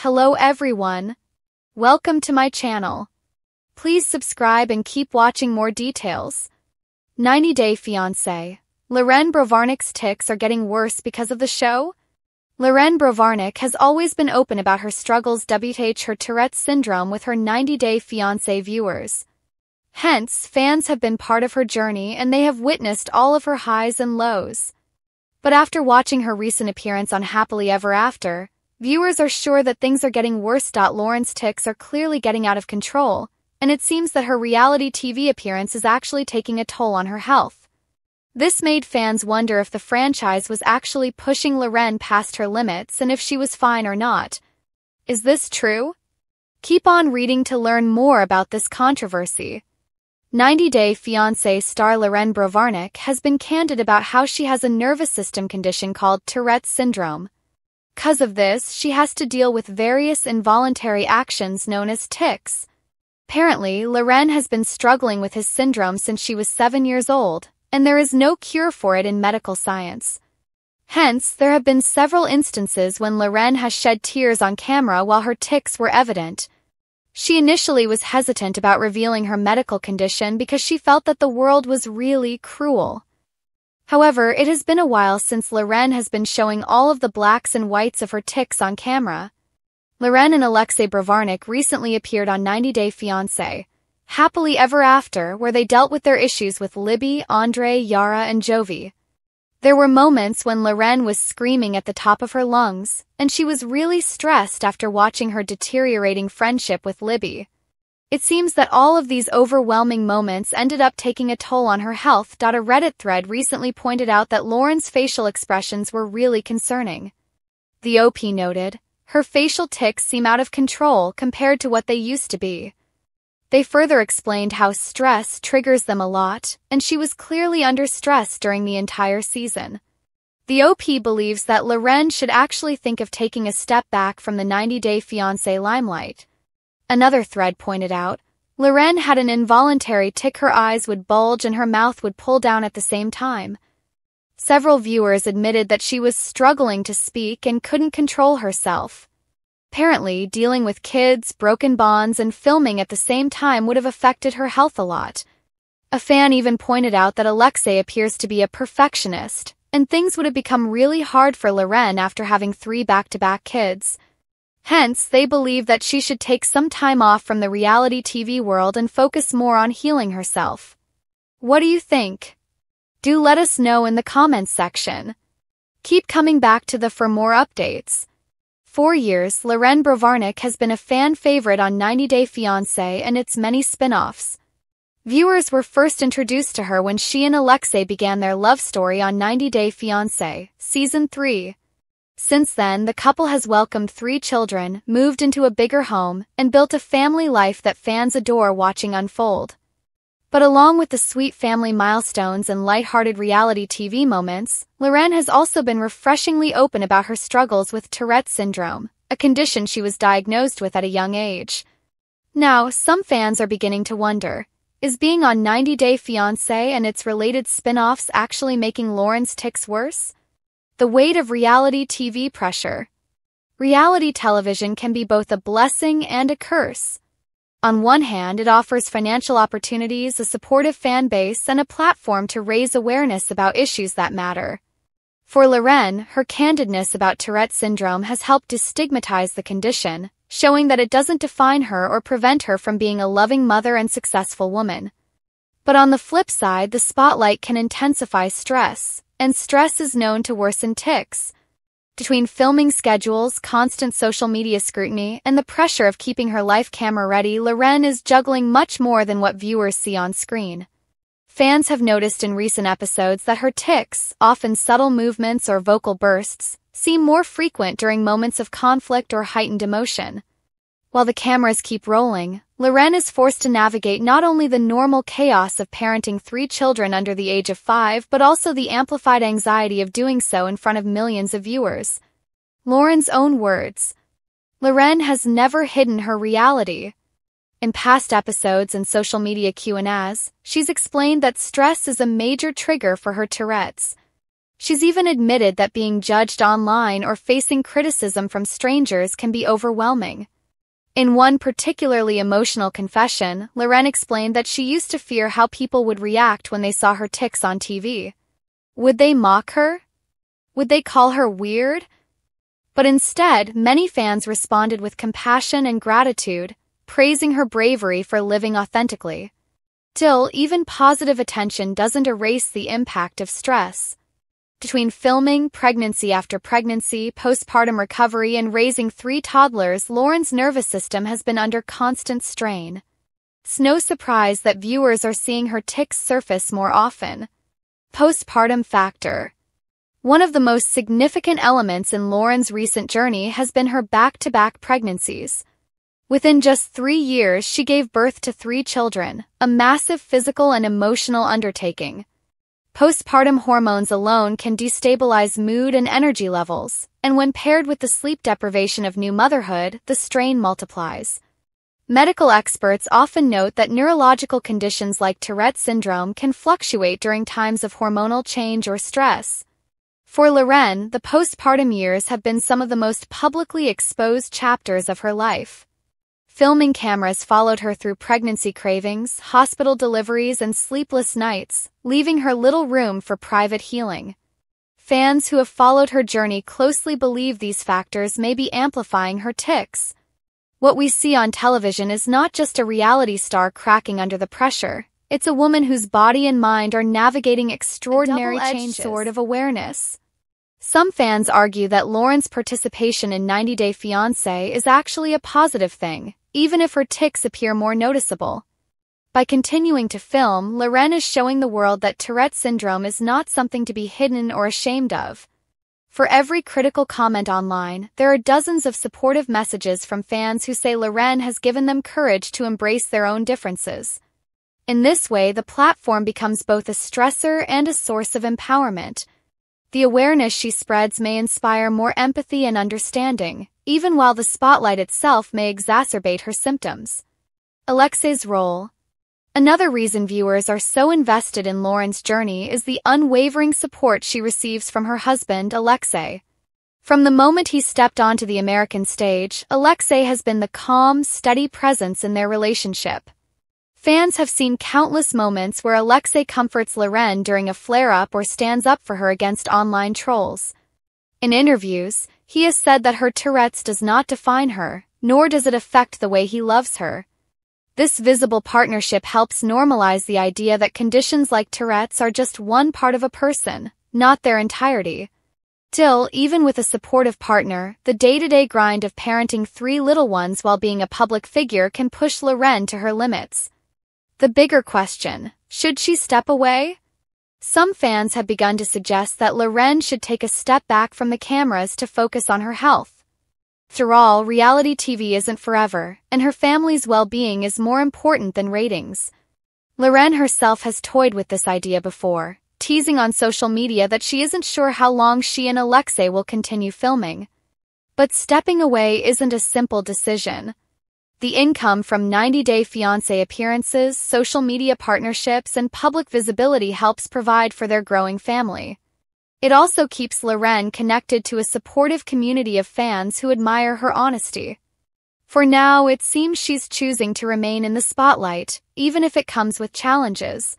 Hello everyone. Welcome to my channel. Please subscribe and keep watching more details. 90 Day Fiancé. Loren Brovarnik's tics are getting worse because of the show? Loren Brovarnik has always been open about her struggles with her Tourette's syndrome with her 90 Day Fiancé viewers. Hence, fans have been part of her journey and they have witnessed all of her highs and lows. But after watching her recent appearance on Happily Ever After, viewers are sure that things are getting worse. Loren's tics are clearly getting out of control, and it seems that her reality TV appearance is actually taking a toll on her health. This made fans wonder if the franchise was actually pushing Loren past her limits and if she was fine or not. Is this true? Keep on reading to learn more about this controversy. 90 Day Fiancé star Loren Brovarnik has been candid about how she has a nervous system condition called Tourette's syndrome. Because of this, she has to deal with various involuntary actions known as tics. Apparently, Loren has been struggling with his syndrome since she was 7 years old, and there is no cure for it in medical science. Hence, there have been several instances when Loren has shed tears on camera while her tics were evident. She initially was hesitant about revealing her medical condition because she felt that the world was really cruel. However, it has been a while since Loren has been showing all of the blacks and whites of her tics on camera. Loren and Alexei Brovarnik recently appeared on 90 Day Fiancé, Happily Ever After, where they dealt with their issues with Libby, Andre, Yara, and Jovi. There were moments when Loren was screaming at the top of her lungs, and she was really stressed after watching her deteriorating friendship with Libby. It seems that all of these overwhelming moments ended up taking a toll on her health. A Reddit thread recently pointed out that Loren's facial expressions were really concerning. The OP noted, her facial tics seem out of control compared to what they used to be. They further explained how stress triggers them a lot, and she was clearly under stress during the entire season. The OP believes that Loren should actually think of taking a step back from the 90 Day Fiancé limelight. Another thread pointed out, Loren had an involuntary tic. Her eyes would bulge and her mouth would pull down at the same time. Several viewers admitted that she was struggling to speak and couldn't control herself. Apparently, dealing with kids, broken bonds, and filming at the same time would have affected her health a lot. A fan even pointed out that Alexei appears to be a perfectionist, and things would have become really hard for Loren after having 3 back-to-back kids. Hence, they believe that she should take some time off from the reality TV world and focus more on healing herself. What do you think? Do let us know in the comments section. Keep coming back to for more updates. For years, Loren Brovarnik has been a fan favorite on 90 Day Fiancé and its many spin-offs. Viewers were first introduced to her when she and Alexei began their love story on 90 Day Fiancé, Season 3. Since then, the couple has welcomed 3 children, moved into a bigger home, and built a family life that fans adore watching unfold. But along with the sweet family milestones and lighthearted reality TV moments, Loren has also been refreshingly open about her struggles with Tourette's syndrome, a condition she was diagnosed with at a young age. Now, some fans are beginning to wonder, is being on 90 Day Fiancé and its related spin-offs actually making Loren's tics worse? The weight of reality TV pressure. Reality television can be both a blessing and a curse. On one hand, it offers financial opportunities, a supportive fan base, and a platform to raise awareness about issues that matter. For Loren, her candidness about Tourette's syndrome has helped destigmatize the condition, showing that it doesn't define her or prevent her from being a loving mother and successful woman. But on the flip side, the spotlight can intensify stress, and stress is known to worsen tics. Between filming schedules, constant social media scrutiny, and the pressure of keeping her life camera-ready, Loren is juggling much more than what viewers see on screen. Fans have noticed in recent episodes that her tics, often subtle movements or vocal bursts, seem more frequent during moments of conflict or heightened emotion. While the cameras keep rolling, Loren is forced to navigate not only the normal chaos of parenting 3 children under the age of 5 but also the amplified anxiety of doing so in front of millions of viewers. Loren's own words. Loren has never hidden her reality. In past episodes and social media Q&As, she's explained that stress is a major trigger for her Tourette's. She's even admitted that being judged online or facing criticism from strangers can be overwhelming. In one particularly emotional confession, Loren explained that she used to fear how people would react when they saw her tics on TV. Would they mock her? Would they call her weird? But instead, many fans responded with compassion and gratitude, praising her bravery for living authentically. Still, even positive attention doesn't erase the impact of stress. Between filming, pregnancy after pregnancy, postpartum recovery, and raising 3 toddlers, Loren's nervous system has been under constant strain. It's no surprise that viewers are seeing her tics surface more often. Postpartum factor. One of the most significant elements in Loren's recent journey has been her back-to-back pregnancies. Within just 3 years, she gave birth to 3 children, a massive physical and emotional undertaking. Postpartum hormones alone can destabilize mood and energy levels, and when paired with the sleep deprivation of new motherhood, the strain multiplies. Medical experts often note that neurological conditions like Tourette syndrome can fluctuate during times of hormonal change or stress. For Loren, the postpartum years have been some of the most publicly exposed chapters of her life. Filming cameras followed her through pregnancy cravings, hospital deliveries, and sleepless nights, leaving her little room for private healing. Fans who have followed her journey closely believe these factors may be amplifying her tics. What we see on television is not just a reality star cracking under the pressure, it's a woman whose body and mind are navigating extraordinary changes. Sort of awareness. Some fans argue that Loren's participation in 90 Day Fiancé is actually a positive thing, even if her tics appear more noticeable. By continuing to film, Loren is showing the world that Tourette syndrome is not something to be hidden or ashamed of. For every critical comment online, there are dozens of supportive messages from fans who say Loren has given them courage to embrace their own differences. In this way, the platform becomes both a stressor and a source of empowerment. The awareness she spreads may inspire more empathy and understanding, even while the spotlight itself may exacerbate her symptoms. Alexei's role. Another reason viewers are so invested in Loren's journey is the unwavering support she receives from her husband, Alexei. From the moment he stepped onto the American stage, Alexei has been the calm, steady presence in their relationship. Fans have seen countless moments where Alexei comforts Loren during a flare-up or stands up for her against online trolls. In interviews, he has said that her Tourette's does not define her, nor does it affect the way he loves her. This visible partnership helps normalize the idea that conditions like Tourette's are just one part of a person, not their entirety. Still, even with a supportive partner, the day-to-day grind of parenting 3 little ones while being a public figure can push Loren to her limits. The bigger question, should she step away? Some fans have begun to suggest that Loren should take a step back from the cameras to focus on her health. After all, reality TV isn't forever, and her family's well-being is more important than ratings. Loren herself has toyed with this idea before, teasing on social media that she isn't sure how long she and Alexei will continue filming. But stepping away isn't a simple decision. The income from 90 Day Fiancé appearances, social media partnerships, and public visibility helps provide for their growing family. It also keeps Loren connected to a supportive community of fans who admire her honesty. For now, it seems she's choosing to remain in the spotlight, even if it comes with challenges.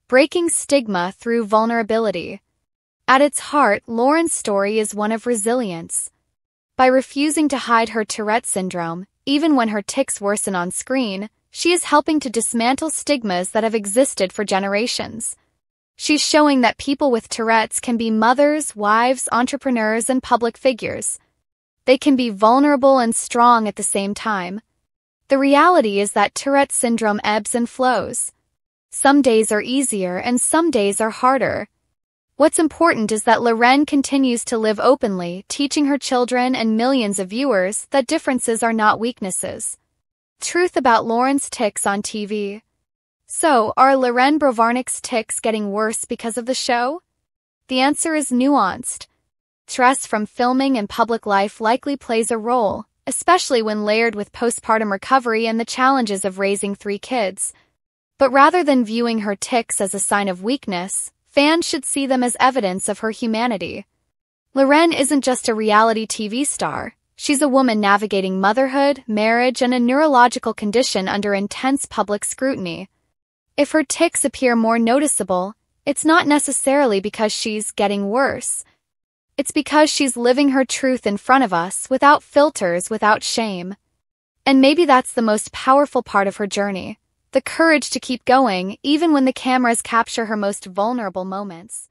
Breaking stigma through vulnerability. At its heart, Loren's story is one of resilience. By refusing to hide her Tourette syndrome, even when her tics worsen on screen, she is helping to dismantle stigmas that have existed for generations. She's showing that people with Tourette's can be mothers, wives, entrepreneurs, and public figures. They can be vulnerable and strong at the same time. The reality is that Tourette syndrome ebbs and flows. Some days are easier and some days are harder. What's important is that Loren continues to live openly, teaching her children and millions of viewers that differences are not weaknesses. Truth about Loren's tics on TV. So, are Loren Brovarnik's tics getting worse because of the show? The answer is nuanced. Stress from filming and public life likely plays a role, especially when layered with postpartum recovery and the challenges of raising 3 kids. But rather than viewing her tics as a sign of weakness, Fans should see them as evidence of her humanity. Loren isn't just a reality TV star. She's a woman navigating motherhood, marriage, and a neurological condition under intense public scrutiny. If her tics appear more noticeable, it's not necessarily because she's getting worse. It's because she's living her truth in front of us, without filters, without shame. And maybe that's the most powerful part of her journey. The courage to keep going, even when the cameras capture her most vulnerable moments.